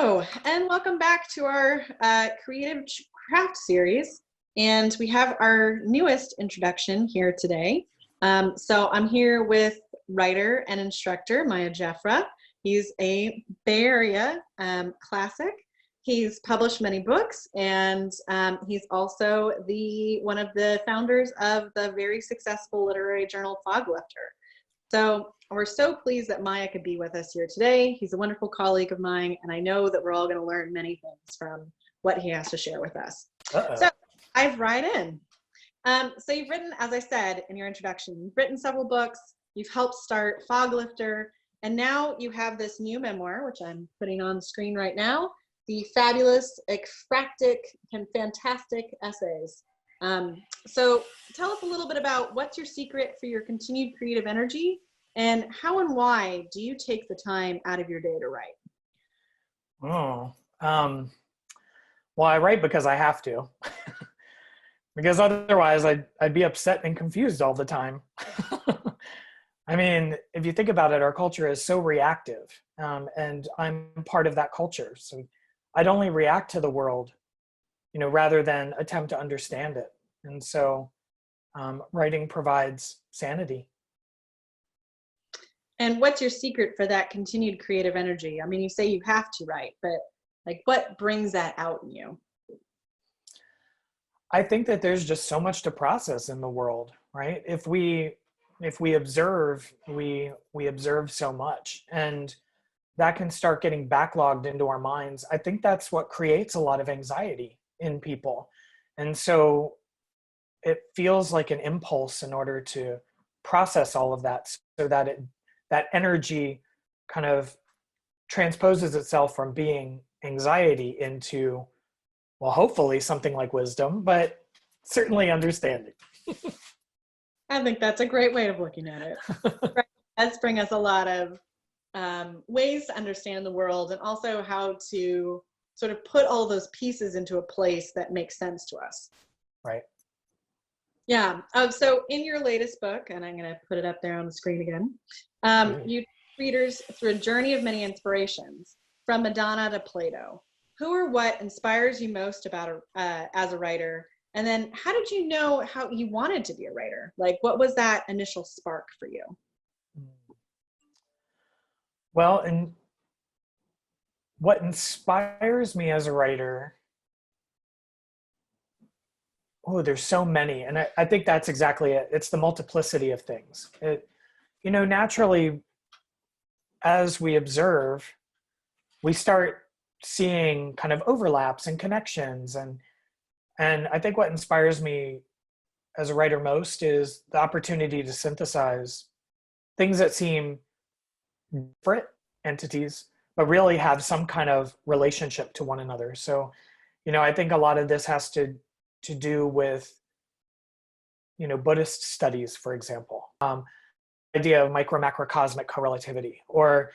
Hello, and welcome back to our creative craft series. And we have our newest introduction here today. So I'm here with writer and instructor Miah Jeffra. He's a Bay Area classic. He's published many books, and he's also one of the founders of the very successful literary journal Foglifter. So we're so pleased that Miah could be with us here today. He's a wonderful colleague of mine, and I know that we're all going to learn many things from what he has to share with us. So dive right in. So you've written, as I said in your introduction, you've written several books, you've helped start Foglifter, and now you have this new memoir, which I'm putting on the screen right now, the fabulous, ekphrastic, and fantastic essays. So tell us a little bit about what's your secret for your continued creative energy, and how and why do you take the time out of your day to write? Well, I write because I have to, because otherwise I'd be upset and confused all the time. I mean, if you think about it, our culture is so reactive, and I'm part of that culture. So I'd only react to the world, rather than attempt to understand it. And so writing provides sanity. And what's your secret for that continued creative energy? I mean, you say you have to write, but like, what brings that out in you? I think that there's just so much to process in the world, right? If we observe, we observe so much, and that can start getting backlogged into our minds. I think that's what creates a lot of anxiety in people. And so it feels like an impulse in order to process all of that, so that that energy kind of transposes itself from being anxiety into, well, hopefully something like wisdom, but certainly understanding. I think that's a great way of looking at it. It does bring us a lot of ways to understand the world, and also how to sort of put all those pieces into a place that makes sense to us. Right. Yeah. So in your latest book, and I'm going to put it up there on the screen again, you take readers through a journey of many inspirations, from Madonna to Plato. Who or what inspires you most about as a writer? And then how did you know how you wanted to be a writer? Like, what was that initial spark for you? Well, and what inspires me as a writer, there's so many. And I think that's exactly it. It's the multiplicity of things. Naturally, as we observe, we start seeing kind of overlaps and connections. And I think what inspires me as a writer most is the opportunity to synthesize things that seem different entities, but really have some kind of relationship to one another. So, I think a lot of this has to do with, Buddhist studies, for example, idea of micro-macrocosmic correlativity, or,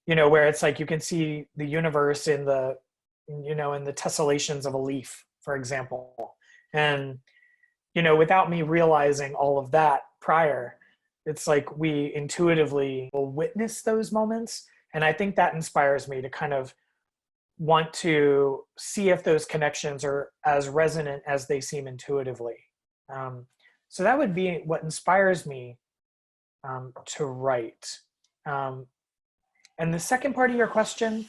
where it's like you can see the universe in the tessellations of a leaf, for example. And, without me realizing all of that prior, it's like we intuitively will witness those moments. And I think that inspires me to kind of want to see if those connections are as resonant as they seem intuitively. So that would be what inspires me to write. And the second part of your question?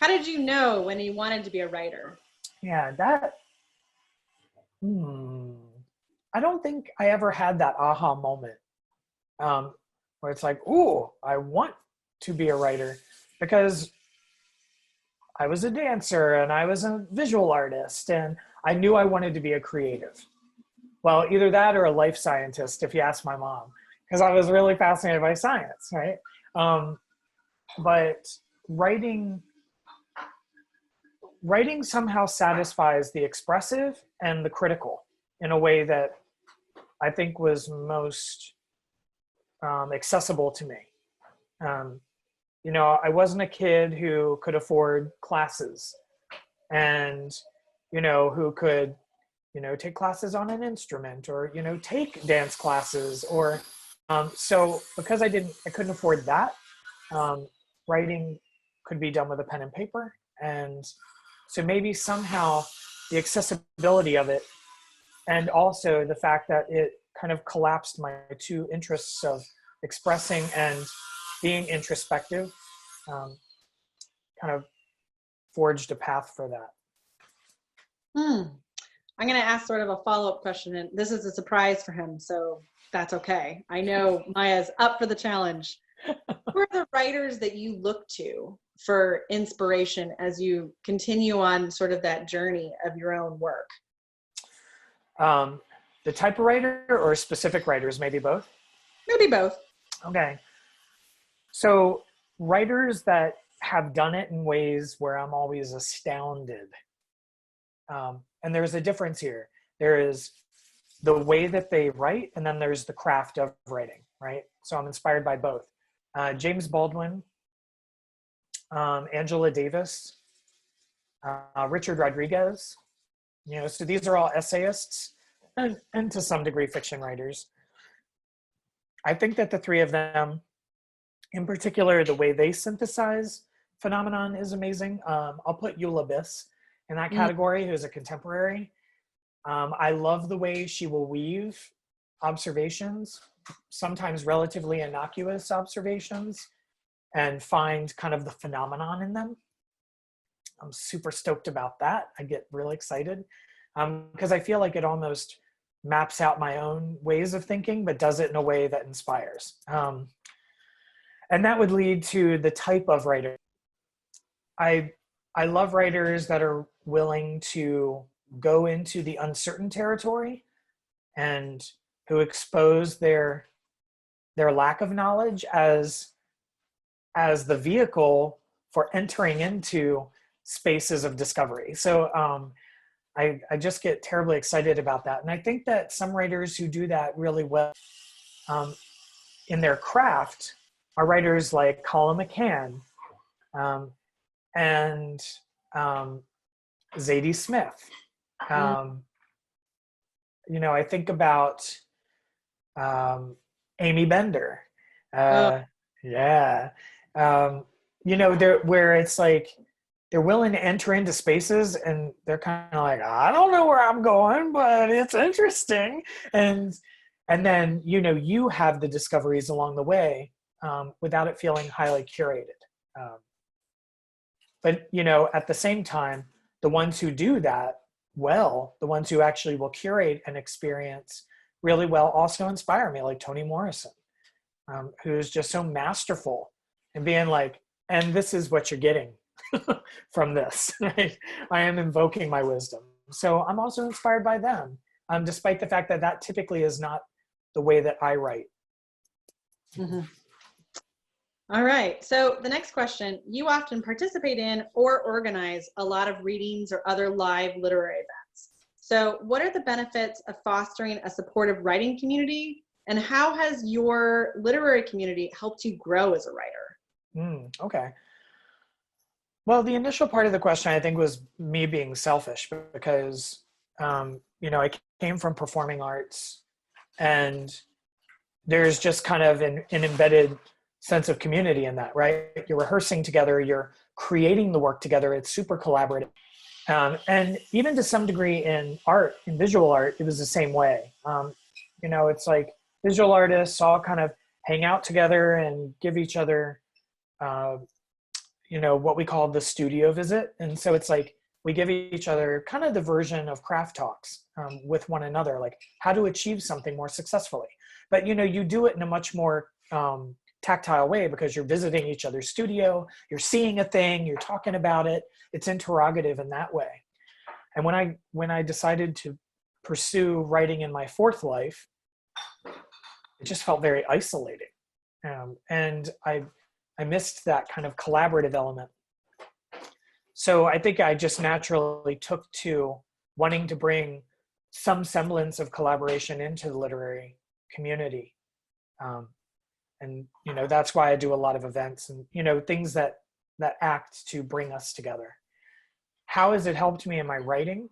How did you know when you wanted to be a writer? Yeah, I don't think I ever had that aha moment where it's like, ooh, I want to be a writer, because I was a dancer and I was a visual artist and I knew I wanted to be a creative. Well, either that or a life scientist, if you ask my mom, because I was really fascinated by science, right? But writing somehow satisfies the expressive and the critical in a way that I think was most accessible to me. I wasn't a kid who could afford classes and, who could, take classes on an instrument, or, take dance classes, or, so because I couldn't afford that, writing could be done with a pen and paper. And so maybe somehow the accessibility of it, and also the fact that it kind of collapsed my two interests of expressing and being introspective, kind of forged a path for that. I'm going to ask sort of a follow-up question, and this is a surprise for him, so that's okay. I know Miah's up for the challenge. Who are the writers that you look to for inspiration as you continue on sort of that journey of your own work? The type of writer or specific writers, maybe both? Maybe both. Okay. So writers that have done it in ways where I'm always astounded. And there's a difference here. There is the way that they write, and then there's the craft of writing, right? So I'm inspired by both. James Baldwin, Angela Davis, Richard Rodriguez, so these are all essayists and to some degree fiction writers. I think that the three of them, in particular, the way they synthesize phenomenon is amazing. I'll put Eula Biss in that category, who's a contemporary. I love the way she will weave observations, sometimes relatively innocuous observations, and find kind of the phenomenon in them. I'm super stoked about that. I get really excited because I feel like it almost maps out my own ways of thinking, but does it in a way that inspires. And that would lead to the type of writer. I love writers that are willing to go into the uncertain territory and who expose their lack of knowledge as the vehicle for entering into spaces of discovery. So I just get terribly excited about that. And I think that some writers who do that really well in their craft are writers like Colin McCann and Zadie Smith. I think about Amy Bender. Yeah. Where it's like they're willing to enter into spaces and they're kind of like, I don't know where I'm going, but it's interesting. And then, you have the discoveries along the way without it feeling highly curated. But, at the same time, the ones who do that well, the ones who actually will curate an experience really well also inspire me, like Toni Morrison, who's just so masterful in being like, and this is what you're getting from this. Right? I am invoking my wisdom. So I'm also inspired by them, despite the fact that that typically is not the way that I write. Mm-hmm. All right. So the next question, you often participate in or organize a lot of readings or other live literary events. So what are the benefits of fostering a supportive writing community, and how has your literary community helped you grow as a writer? Okay. Well, the initial part of the question, I think, was me being selfish because, I came from performing arts, and there's just kind of an embedded sense of community in that, right? You're rehearsing together, you're creating the work together. It's super collaborative. And even to some degree in art, in visual art, it was the same way. It's like visual artists all kind of hang out together and give each other, what we call the studio visit. And so it's like we give each other kind of the version of craft talks with one another, like how to achieve something more successfully. But, you do it in a much more tactile way because you're visiting each other's studio, you're seeing a thing, you're talking about it. It's interrogative in that way. And when I decided to pursue writing in my fourth life, it just felt very isolating. And I missed that kind of collaborative element. So I think I just naturally took to wanting to bring some semblance of collaboration into the literary community. And, that's why I do a lot of events and, things that act to bring us together. How has it helped me in my writing?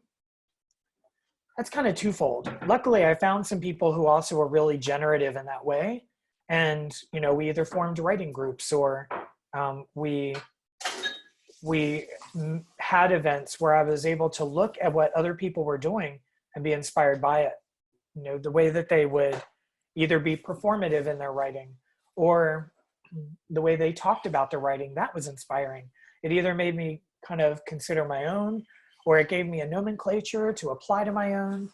That's kind of toofold. Luckily, I found some people who also are really generative in that way. And, we either formed writing groups or we had events where I was able to look at what other people were doing and be inspired by it. You know, the way that they would either be performative in their writing or the way they talked about their writing, that was inspiring. It either made me kind of consider my own, or it gave me a nomenclature to apply to my own.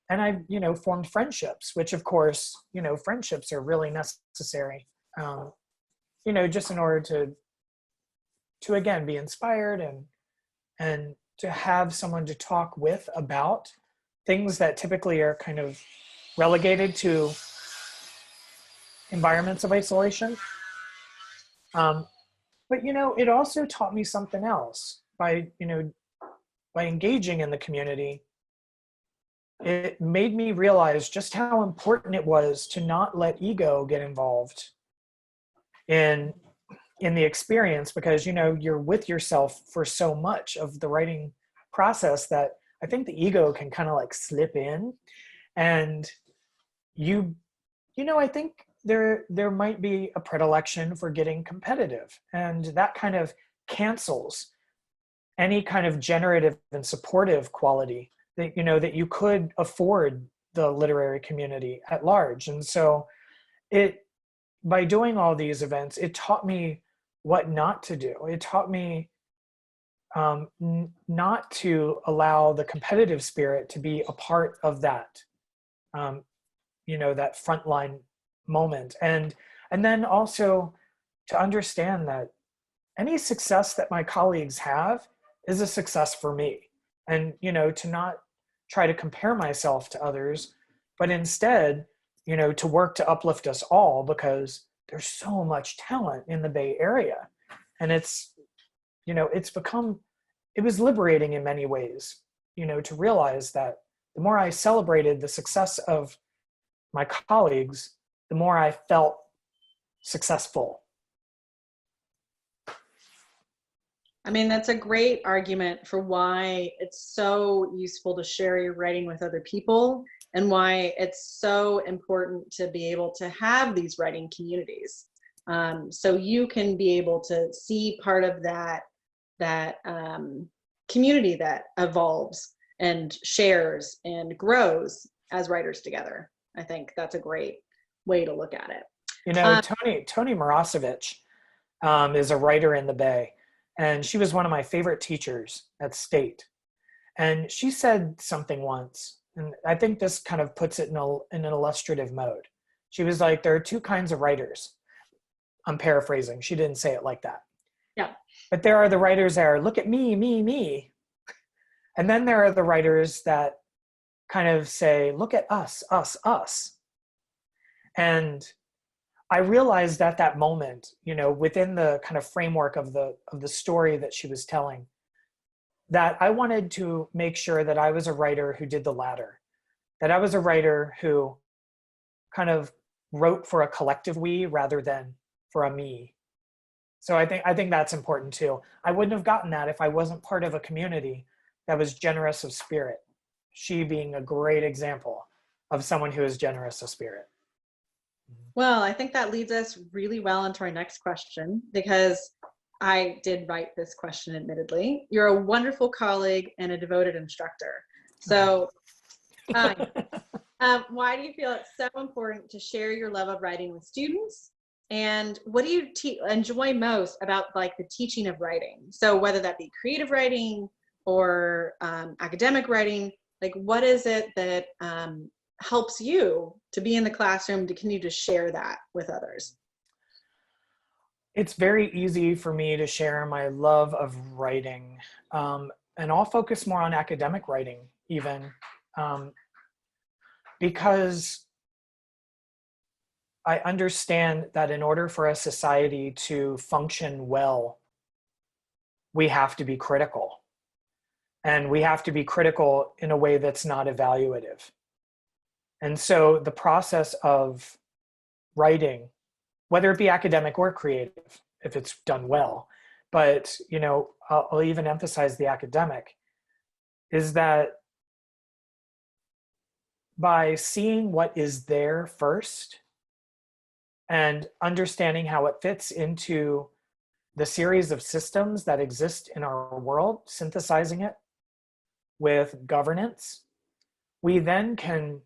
And I, you know, formed friendships, which of course, you know, friendships are really necessary, you know, just in order to again, be inspired and to have someone to talk with about things that typically are kind of relegated to environments of isolation. But, you know, it also taught me something else by, you know, by engaging in the community. It made me realize just how important it was to not let ego get involved in the experience, because, you know, you're with yourself for so much of the writing process that I think the ego can kind of like slip in. And you know, I think there might be a predilection for getting competitive, and that kind of cancels any kind of generative and supportive quality that, you know, that you could afford the literary community at large. And so by doing all these events, it taught me what not to do. It taught me not to allow the competitive spirit to be a part of that, you know, that frontline moment. And then also to understand that any success that my colleagues have is a success for me. And, you know, to not try to compare myself to others, but instead, you know, to work to uplift us all, because there's so much talent in the Bay Area. And it's, you know, it was liberating in many ways, you know, to realize that the more I celebrated the success of my colleagues, the more I felt successful. I mean, that's a great argument for why it's so useful to share your writing with other people, and why it's so important to be able to have these writing communities. So you can be able to see part of that community that evolves and shares and grows as writers together. I think that's a great way to look at it. You know, Toni Morosevich is a writer in the Bay, and she was one of my favorite teachers at State. And she said something once, and I think this kind of puts it in an illustrative mode. She was like, there are two kinds of writers. I'm paraphrasing. She didn't say it like that. Yeah. But there are the writers that are, look at me, me, me. And then there are the writers that kind of say, look at us, us, us. And I realized at that moment, you know, within the kind of framework of the story that she was telling, that I wanted to make sure that I was a writer who did the latter, that I was a writer who kind of wrote for a collective we rather than for a me. So I think that's important too. I wouldn't have gotten that if I wasn't part of a community that was generous of spirit. She being a great example of someone who is generous of spirit. Well, I think that leads us really well into our next question, because I did write this question, admittedly. You're a wonderful colleague and a devoted instructor. So why do you feel it's so important to share your love of writing with students? And what do you enjoy most about like the teaching of writing? So whether that be creative writing or academic writing, like what is it that helps you to be in the classroom to continue to share that with others? It's very easy for me to share my love of writing, and I'll focus more on academic writing even, because I understand that in order for a society to function well, we have to be critical. And we have to be critical in a way that's not evaluative. And so the process of writing, whether it be academic or creative, if it's done well, but, you know, I'll even emphasize the academic, is that by seeing what is there first and understanding how it fits into the series of systems that exist in our world, synthesizing it with governance, we then can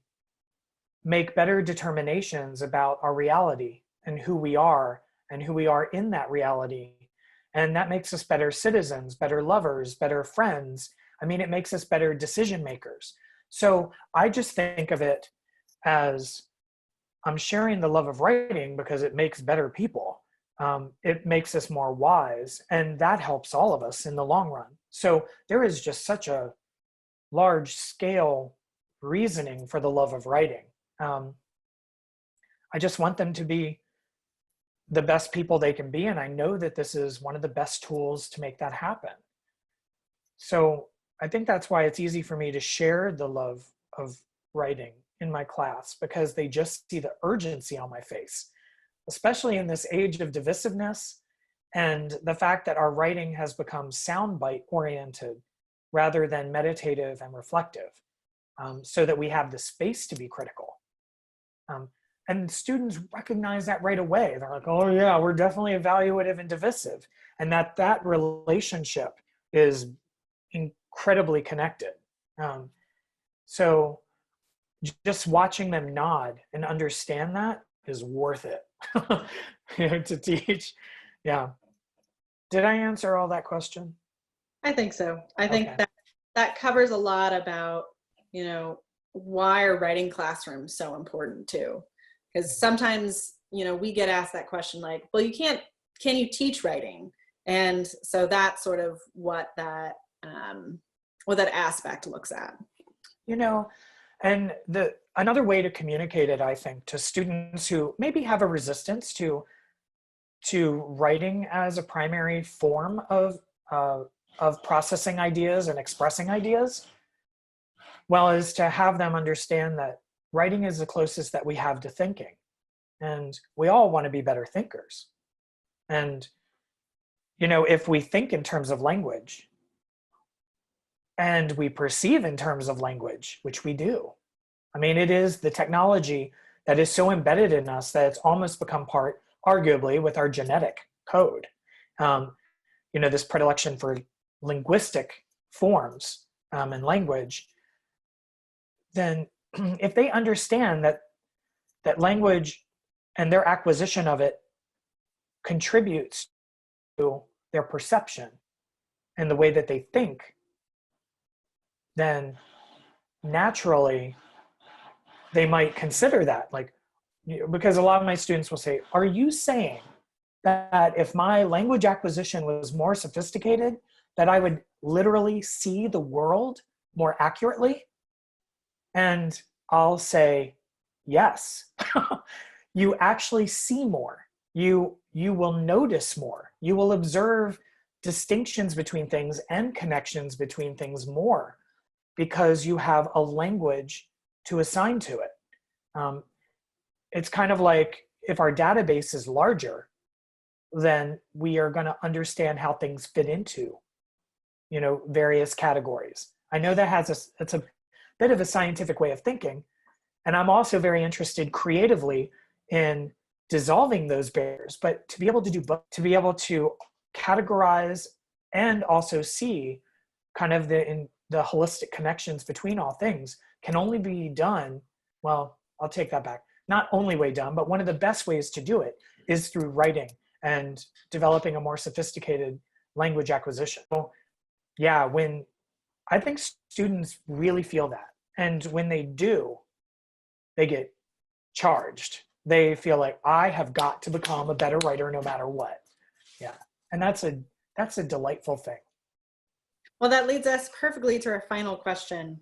make better determinations about our reality and who we are in that reality. And that makes us better citizens, better lovers, better friends. I mean, it makes us better decision makers. So I just think of it as I'm sharing the love of writing because it makes better people. It makes us more wise, and that helps all of us in the long run. So there is just such a large scale reasoning for the love of writing. I just want them to be the best people they can be, and I know that this is one of the best tools to make that happen. So I think that's why it's easy for me to share the love of writing in my class, because they just see the urgency on my face, especially in this age of divisiveness and the fact that our writing has become soundbite oriented rather than meditative and reflective, so that we have the space to be critical. And students recognize that right away. They're like, oh yeah, we're definitely evaluative and divisive. And that relationship is incredibly connected. So just watching them nod and understand that is worth it to teach. Yeah. Did I answer all that question? I think so. I think that covers a lot about, why are writing classrooms so important too? Because sometimes, we get asked that question like, well, can you teach writing? And so that's sort of what that aspect looks at. And another way to communicate it, I think, to students who maybe have a resistance to writing as a primary form of processing ideas and expressing ideas, well, is to have them understand that writing is the closest that we have to thinking. And we all want to be better thinkers. And, if we think in terms of language and we perceive in terms of language, which we do, I mean, it is the technology that is so embedded in us that it's almost become part, arguably, with our genetic code. This predilection for linguistic forms and language, then if they understand that language and their acquisition of it contributes to their perception and the way that they think, then naturally they might consider that, because a lot of my students will say, are you saying that if my language acquisition was more sophisticated, that I would literally see the world more accurately? And I'll say, yes. You actually see more. You will notice more. You will observe distinctions between things and connections between things more, because you have a language to assign to it. It's kind of like if our database is larger, then we are going to understand how things fit into, various categories. I know that it's a bit of a scientific way of thinking. And I'm also very interested creatively in dissolving those barriers, but to be able to do both, to be able to categorize and also see kind of the holistic connections between all things can only be done, well, I'll take that back. Not only way done, but one of the best ways to do it is through writing and developing a more sophisticated language acquisition. So yeah, I think students really feel that. And when they do, they get charged. They feel like, I have got to become a better writer no matter what. Yeah. And that's a delightful thing. Well, that leads us perfectly to our final question.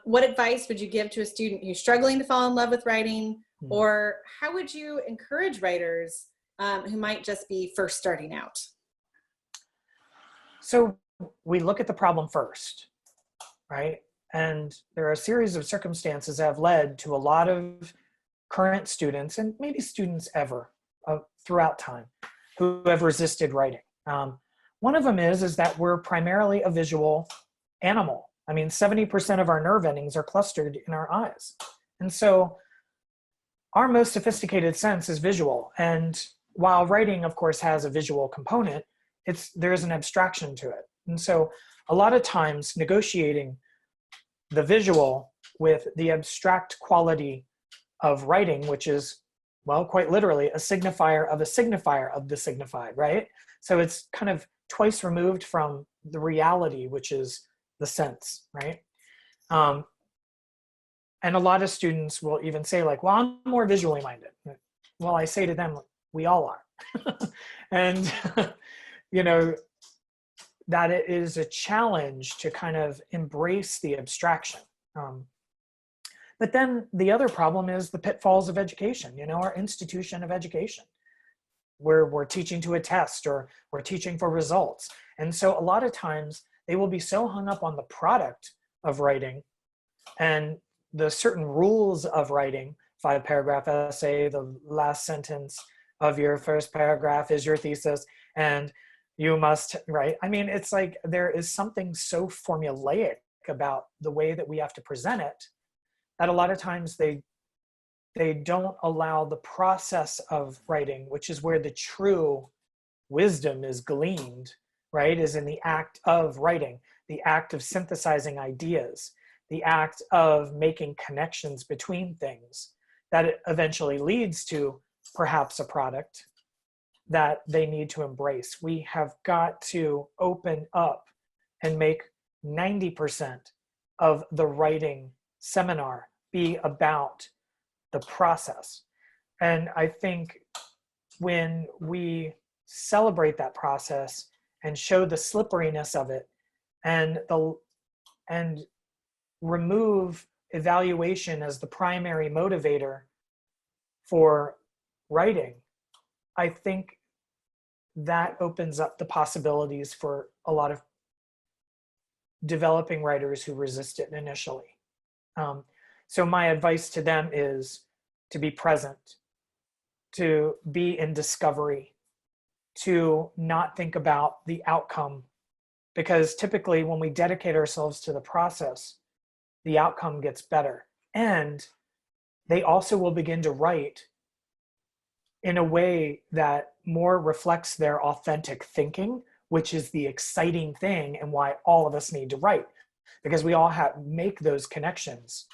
What advice would you give to a student who's struggling to fall in love with writing? Or how would you encourage writers who might just be first starting out? So we look at the problem first, right? And there are a series of circumstances that have led to a lot of current students, and maybe students ever throughout time, who have resisted writing. One of them is that we're primarily a visual animal. I mean, 70% of our nerve endings are clustered in our eyes. And so our most sophisticated sense is visual. And while writing, of course, has a visual component, there's an abstraction to it. And so a lot of times negotiating the visual with the abstract quality of writing, which is, well, quite literally a signifier of the signified, right? So it's kind of twice removed from the reality, which is the sense, right? And a lot of students will even say like, well, I'm more visually minded. Well, I say to them, we all are. And, you know, that it is a challenge to kind of embrace the abstraction. But then the other problem is the pitfalls of education, you know, our institution of education, where we're teaching to a test or we're teaching for results. And so a lot of times they will be so hung up on the product of writing and the certain rules of writing, 5-paragraph essay, the last sentence of your first paragraph is your thesis, and you must write. I mean, it's like there is something so formulaic about the way that we have to present it that a lot of times they don't allow the process of writing, which is where the true wisdom is gleaned, right? Is in the act of writing, the act of synthesizing ideas, the act of making connections between things that it eventually leads to perhaps a product that they need to embrace. We have got to open up and make 90% of the writing seminar be about the process. And I think when we celebrate that process and show the slipperiness of it and remove evaluation as the primary motivator for writing, I think that opens up the possibilities for a lot of developing writers who resist it initially. So my advice to them is to be present, to be in discovery, to not think about the outcome, because typically when we dedicate ourselves to the process, the outcome gets better. And they also will begin to write in a way that more reflects their authentic thinking, which is the exciting thing and why all of us need to write, because we all make those connections,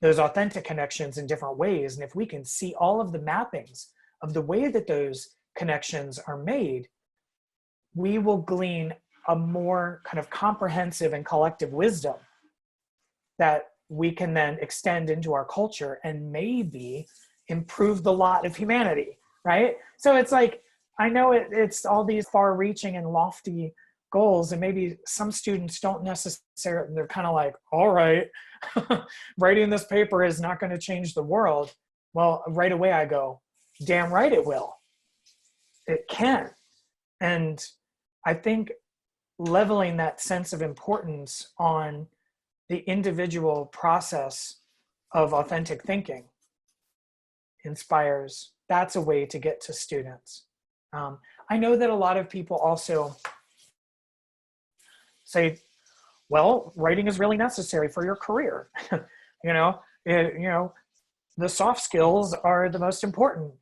those authentic connections in different ways. And if we can see all of the mappings of the way that those connections are made, we will glean a more kind of comprehensive and collective wisdom that we can then extend into our culture and maybe improve the lot of humanity, right? So it's like, I know it's all these far-reaching and lofty goals, and maybe some students don't necessarily, they're kind of like, all right, writing this paper is not going to change the world. Well, right away I go, damn right it will. It can. And I think leveling that sense of importance on the individual process of authentic thinking inspires, that's a way to get to students. I know that a lot of people also say, well, writing is really necessary for your career. The soft skills are the most important.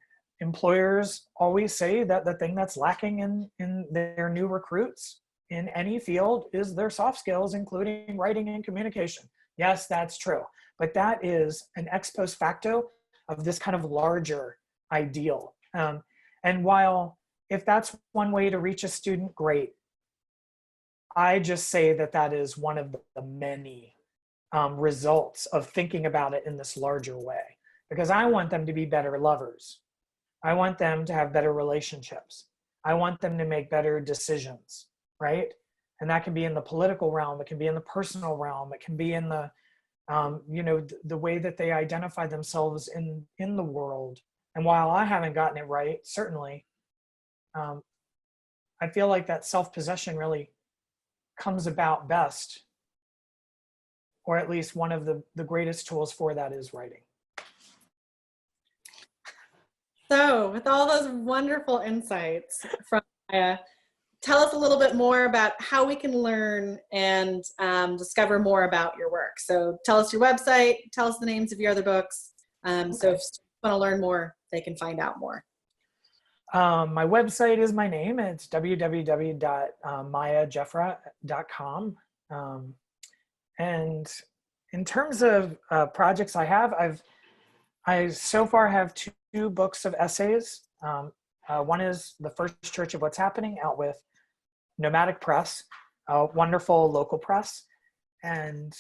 Employers always say that the thing that's lacking in their new recruits in any field is their soft skills, including writing and communication. Yes, that's true. But that is an ex post facto of this kind of larger ideal. And while if that's one way to reach a student, great. I just say that that is one of the many results of thinking about it in this larger way, because I want them to be better lovers. I want them to have better relationships. I want them to make better decisions, right? And that can be in the political realm. It can be in the personal realm. It can be in the, the way that they identify themselves in the world. And while I haven't gotten it right, certainly, I feel like that self-possession really comes about best, or at least one of the greatest tools for that is writing. So with all those wonderful insights from Miah, tell us a little bit more about how we can learn and discover more about your work. So tell us your website, tell us the names of your other books. So if students want to learn more, they can find out more. My website is my name. It's www.miahjeffra.com. And in terms of projects I have, I so far have two books of essays. One is The First Church of What's Happening, out with Nomadic Press, a wonderful local press. And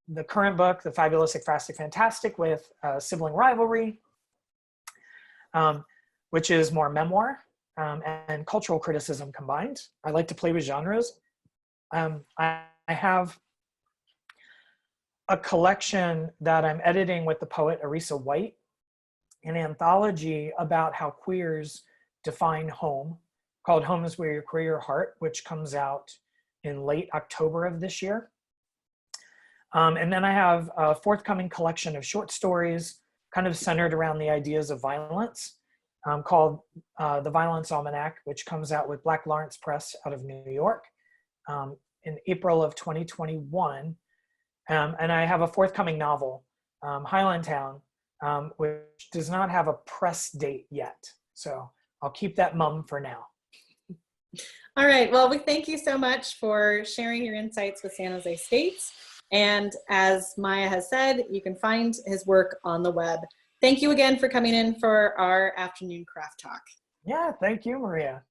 the current book, The Fabulous, Ekphrastic, Fantastic, with Sibling Rivalry, which is more memoir and cultural criticism combined. I like to play with genres. I have a collection that I'm editing with the poet Arisa White, an anthology about how queers define home, called Home is Where You Queer Your Heart, which comes out in late October of this year. And then I have a forthcoming collection of short stories kind of centered around the ideas of violence, called The Violence Almanac, which comes out with Black Lawrence Press out of New York in April of 2021. And I have a forthcoming novel, Highlandtown, which does not have a press date yet. So I'll keep that mum for now. All right. Well, we thank you so much for sharing your insights with San Jose State. And as Miah has said, you can find his work on the web. Thank you again for coming in for our afternoon craft talk. Yeah, thank you, Maria.